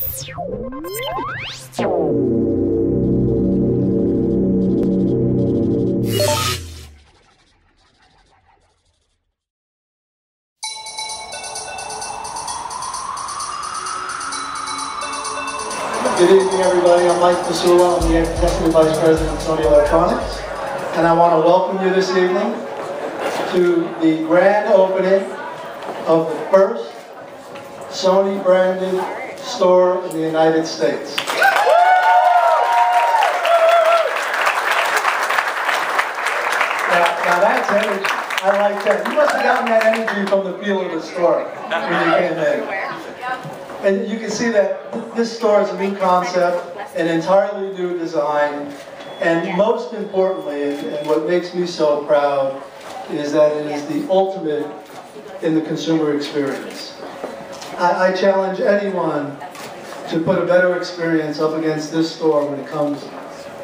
Good evening, everybody. I'm Mike Fasulo. I'm the Executive Vice President of Sony Electronics. And I want to welcome you this evening to the grand opening of the first Sony branded store in the United States. Now that's energy. I like that. You must have gotten that energy from the feel of the store when you came in. And you can see that this store is a new concept, an entirely new design, and most importantly, and what makes me so proud, is that it is the ultimate in the consumer experience. I challenge anyone to put a better experience up against this store when it comes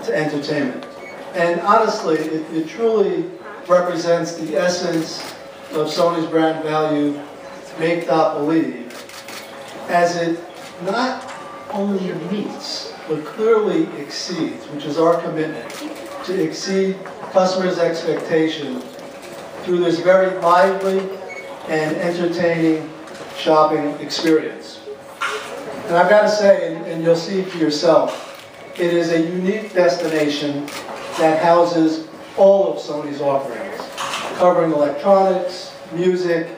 to entertainment. And honestly, it truly represents the essence of Sony's brand value, make, not believe, as it not only meets, but clearly exceeds, which is our commitment, to exceed customers' expectation through this very lively and entertaining shopping experience. And I've got to say, and you'll see for yourself, it is a unique destination that houses all of Sony's offerings, covering electronics, music,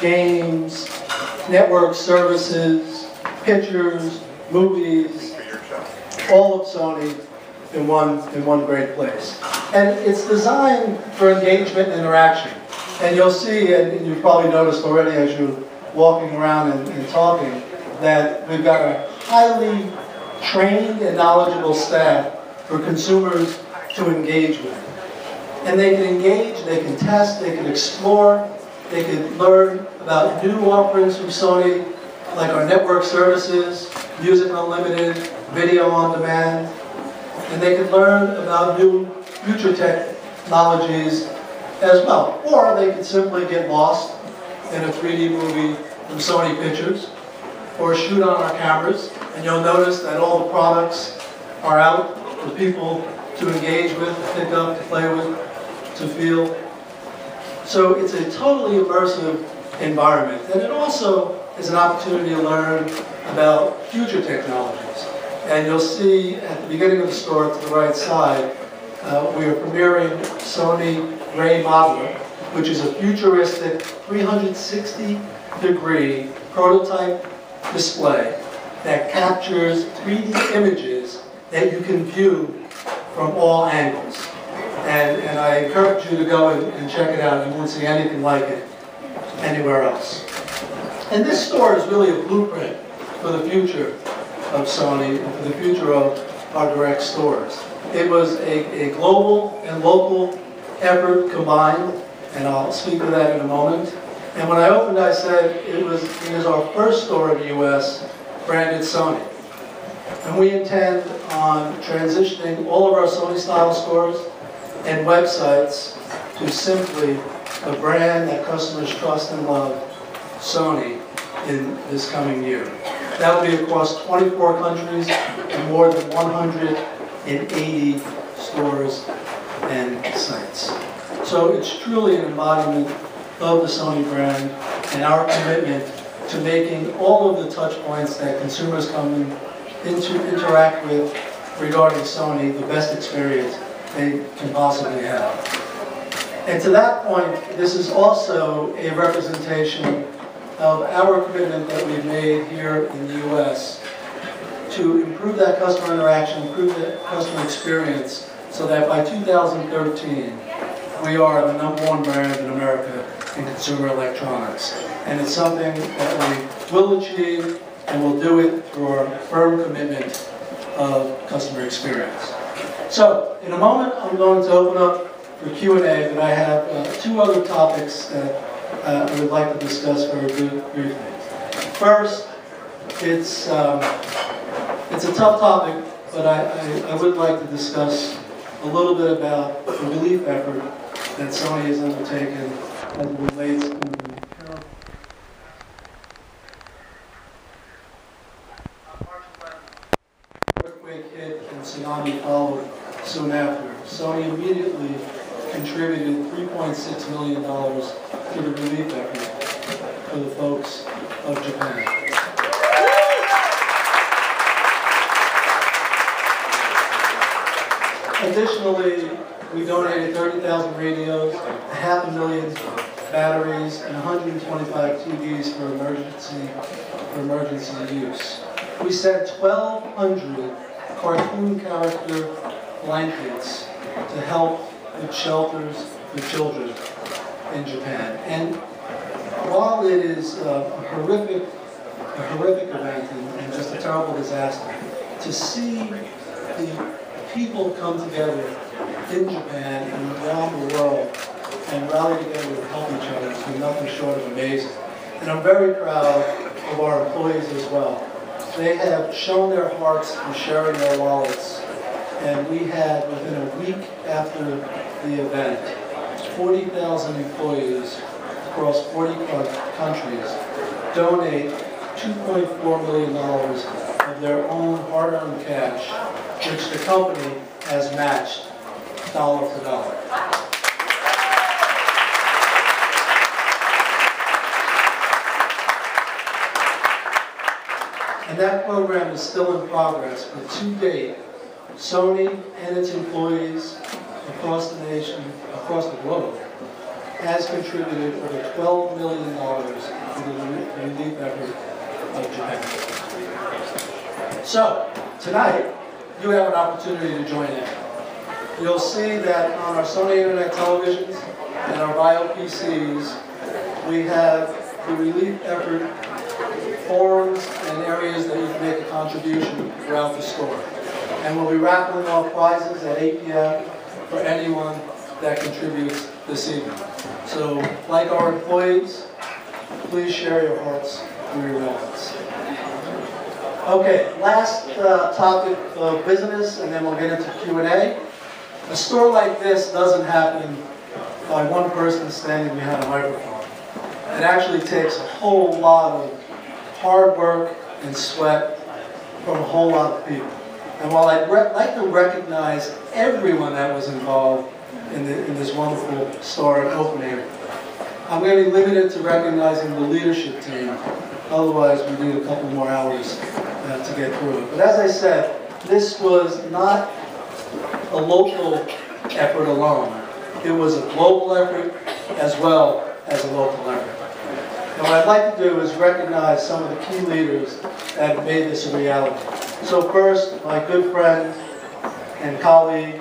games, network services, pictures, movies, all of Sony in one great place. And it's designed for engagement and interaction. And you'll see, and you've probably noticed already as you're walking around and talking, that we've got a highly trained and knowledgeable staff for consumers to engage with. And they can engage, they can test, they can explore, they can learn about new offerings from Sony, like our network services, Music Unlimited, Video on Demand, and they can learn about new future technologies as well. Or they can simply get lost in a 3D movie from Sony Pictures, or shoot on our cameras, and you'll notice that all the products are out for people to engage with, to pick up, to play with, to feel. So it's a totally immersive environment. And it also is an opportunity to learn about future technologies. And you'll see at the beginning of the store to the right side, we are premiering Sony Ray Modeler, which is a futuristic 360-degree prototype display that captures 3D images that you can view from all angles. And I encourage you to go and check it out. You won't see anything like it anywhere else. And this store is really a blueprint for the future of Sony and for the future of our direct stores. It was a global and local effort combined, and I'll speak to that in a moment. And when I opened, I said it is our first store in the U.S. branded Sony. And we intend on transitioning all of our SonyStyle stores and websites to simply a brand that customers trust and love, Sony, in this coming year. That will be across 24 countries and more than 180 stores and sites. So it's truly an embodiment of the Sony brand and our commitment to making all of the touch points that consumers come in to interact with regarding Sony the best experience they can possibly have. And to that point, this is also a representation of our commitment that we've made here in the U.S. to improve that customer interaction, improve the customer experience, so that by 2013, we are the #1 brand in America in consumer electronics. And it's something that we will achieve, and we'll do it through our firm commitment of customer experience. So, in a moment, I'm going to open up for Q&A, but I have two other topics that I would like to discuss very briefly. First, it's a tough topic, but I would like to discuss a little bit about the relief effort that Sony has undertaken as it relates to the tsunami followed soon after. Sony immediately contributed $3.6 million to the relief effort for the folks of Japan. Additionally, we donated 30,000 radios, 500,000 batteries, and 125 TVs for emergency use. We sent 1,200 cartoon character blankets to help with shelters for children in Japan. And while it is a horrific event and just a terrible disaster, to see the people come together in Japan and around the world and rally together to help each other has been nothing short of amazing. And I'm very proud of our employees as well. They have shown their hearts in sharing their wallets, and we had, within a week after the event, 40,000 employees across 40 countries donate $2.4 million of their own hard-earned cash, which the company has matched dollar for dollar. And that program is still in progress, but to date, Sony and its employees across the nation, across the globe, has contributed over $12 million to the relief effort of Japan. So, tonight, you have an opportunity to join in. You'll see that on our Sony Internet televisions and our Bio PCs, we have the relief effort forums and areas that you can make a contribution throughout the store. And we'll be raffling off prizes at 8 p.m. for anyone that contributes this evening. So, like our employees, please share your hearts through your wallets. Okay, last topic of business, and then we'll get into Q&A. A store like this doesn't happen by one person standing behind a microphone. It actually takes a whole lot of hard work and sweat from a whole lot of people. And while I'd like to recognize everyone that was involved in this wonderful store and opening, I'm going to be limited to recognizing the leadership team. Otherwise, we need a couple more hours to get through it. But as I said, this was not a local effort alone. It was a global effort as well as a local effort. And what I'd like to do is recognize some of the key leaders that have made this a reality. So first, my good friend and colleague,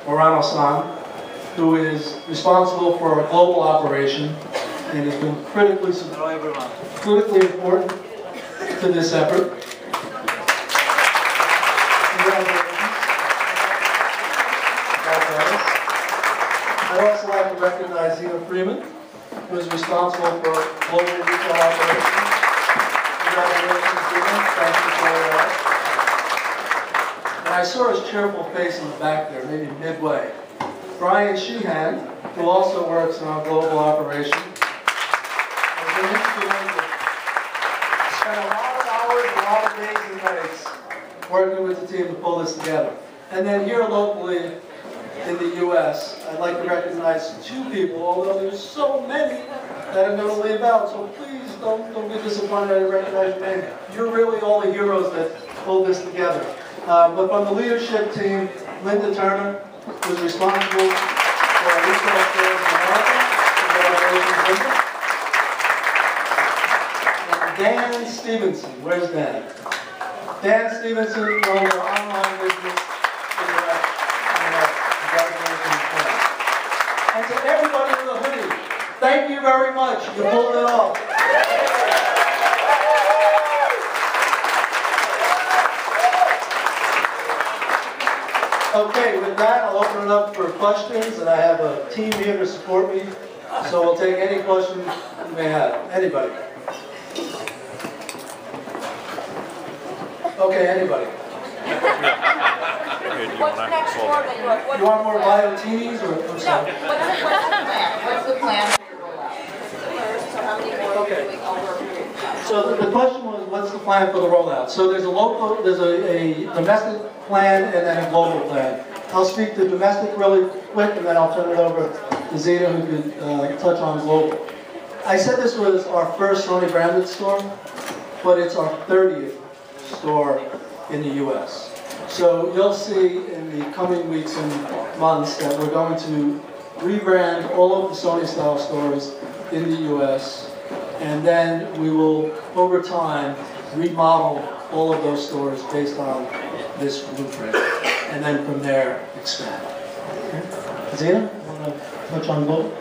Morano-san, who is responsible for our global operation and has been critically important to this effort. I'd also like to recognize Zena Freeman, who is responsible for global retail operations. Congratulations, Zena. Thank you for all that. And I saw his cheerful face in the back there, maybe midway. Brian Sheehan, who also works in our global operation, has been instrumental. Spent a lot of hours, a lot of days and nights working with the team to pull this together. And then here locally in the U.S., I'd like to recognize two people, although there's so many that I'm going to leave out, so please don't be disappointed I didn't recognize your name. You're really all the heroes that pulled this together. But from the leadership team, Linda Turner, who's responsible for our retail stores in America. Congratulations, Linda. And Dan Stevenson. Where's Dan? Dan Stevenson runs our online business in America. Congratulations, Dan. And to everybody in the hoodie, thank you very much. You pulled it off. Okay, with that, I'll open it up for questions, and I have a team here to support me, so we'll take any questions you may have. Anybody? Okay, anybody? What's next for You want more bio-teenies, or what's the plan? What's the plan for your rollout? So how many more are you doing over a period of time? So the question was, what's what's the plan for the rollout? So there's a domestic plan and then a global plan. I'll speak to domestic really quick, and then I'll turn it over to Zena, who can touch on global. I said this was our first Sony branded store, but it's our 30th store in the U.S. So you'll see in the coming weeks and months that we're going to rebrand all of the SonyStyle stores in the U.S. and then we will, over time, remodel all of those stores based on this blueprint, and then from there, expand. Okay. Zena, you want to touch on global?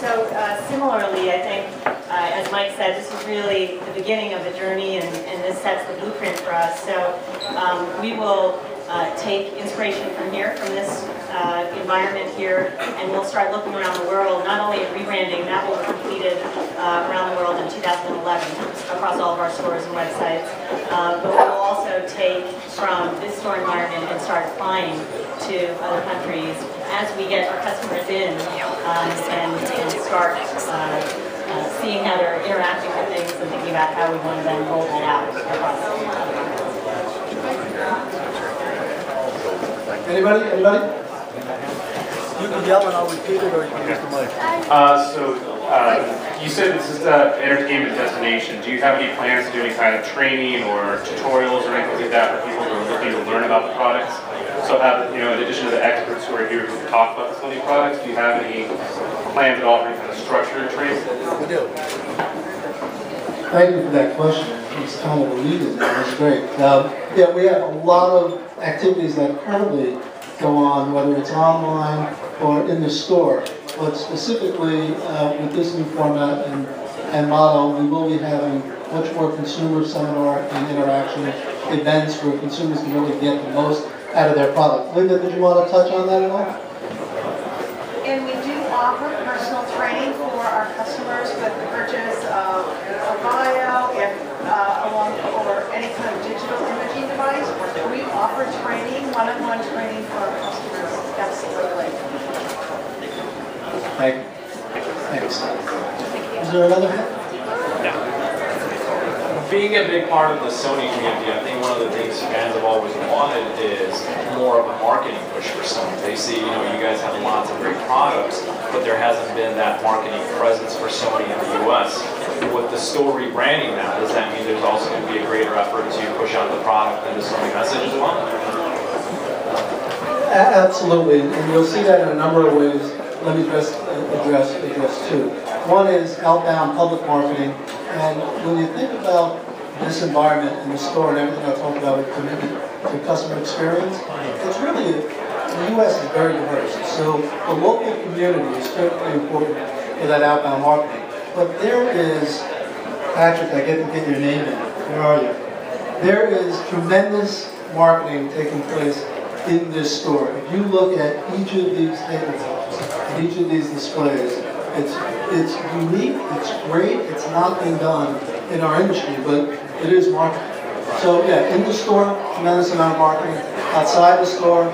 So similarly, I think, as Mike said, this is really the beginning of the journey, and this sets the blueprint for us. So we will take inspiration from here, from this environment here, and we'll start looking around the world, not only at rebranding, that will be completed around the world in 2011 across all of our stores and websites, but we'll also take from this store environment and start applying to other countries as we get our customers in and start seeing how they're interacting with things and thinking about how we want to then roll that out across the world. Anybody? Anybody? You can yell and I'll repeat it, or you can use the mic. You said this is the entertainment destination. Do you have any plans to do any kind of training or tutorials or anything like that for people who are looking to learn about the products? So have, in addition to the experts who are here who talk about the Sony products, do you have any plans at all for any kind of structured training? We do. Thank you for that question. It's kind of a lead in there. That's great. Yeah, we have a lot of activities that currently go on, whether it's online or in the store. But specifically, with this new format and model, we will be having much more consumer seminar and interaction events where consumers can really get the most out of their product. Linda, did you want to touch on that at all? And we do offer personal training for our customers with the purchase of a bio, or any kind of digital imaging device. We offer training, one-on-one training for our customers. Absolutely. Thanks. Is there another hand? Being a big part of the Sony community, I think one of the things fans have always wanted is more of a marketing push for Sony. They see, you guys have lots of great products, but there hasn't been that marketing presence for Sony in the U.S. With the store rebranding now, does that mean there's also going to be a greater effort to push out the product and the Sony message as well? Absolutely, and you'll see that in a number of ways. Let me just address two. One is outbound public marketing, and when you think about this environment in the store and everything I talked about with commitment to customer experience, it's really, the U.S. is very diverse, so the local community is critically important for that outbound marketing. But there is, Patrick, I get to get your name in, where are you? There is tremendous marketing taking place in this store. If you look at each of these tabletops, each of these displays, it's unique, it's great, it's not being done in our industry, but it is marketing. So yeah, in the store, tremendous amount of marketing. Outside the store,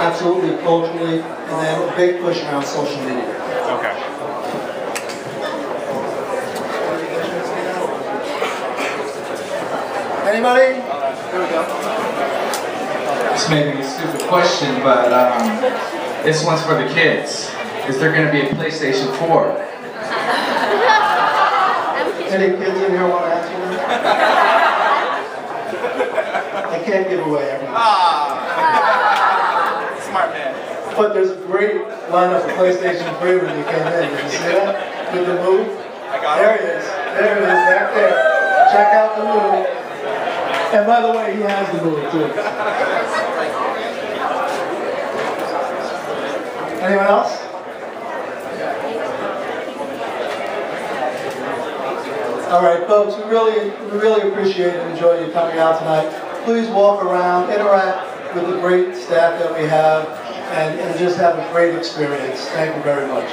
absolutely culturally, and then a big push around social media. Okay. Anybody? Here we go. This may be a stupid question, but this one's for the kids. Is there going to be a PlayStation 4? Any kids in here want to answer that? I can't give away everything. Smart man. But there's a great lineup of PlayStation 3 when you came in. Did you see that? With the move? I got There it is. There it is, back there. Check out the move. And by the way, he has the move too. Anyone else? All right, folks, we really appreciate and enjoy you coming out tonight. Please walk around, interact with the great staff that we have, and just have a great experience. Thank you very much.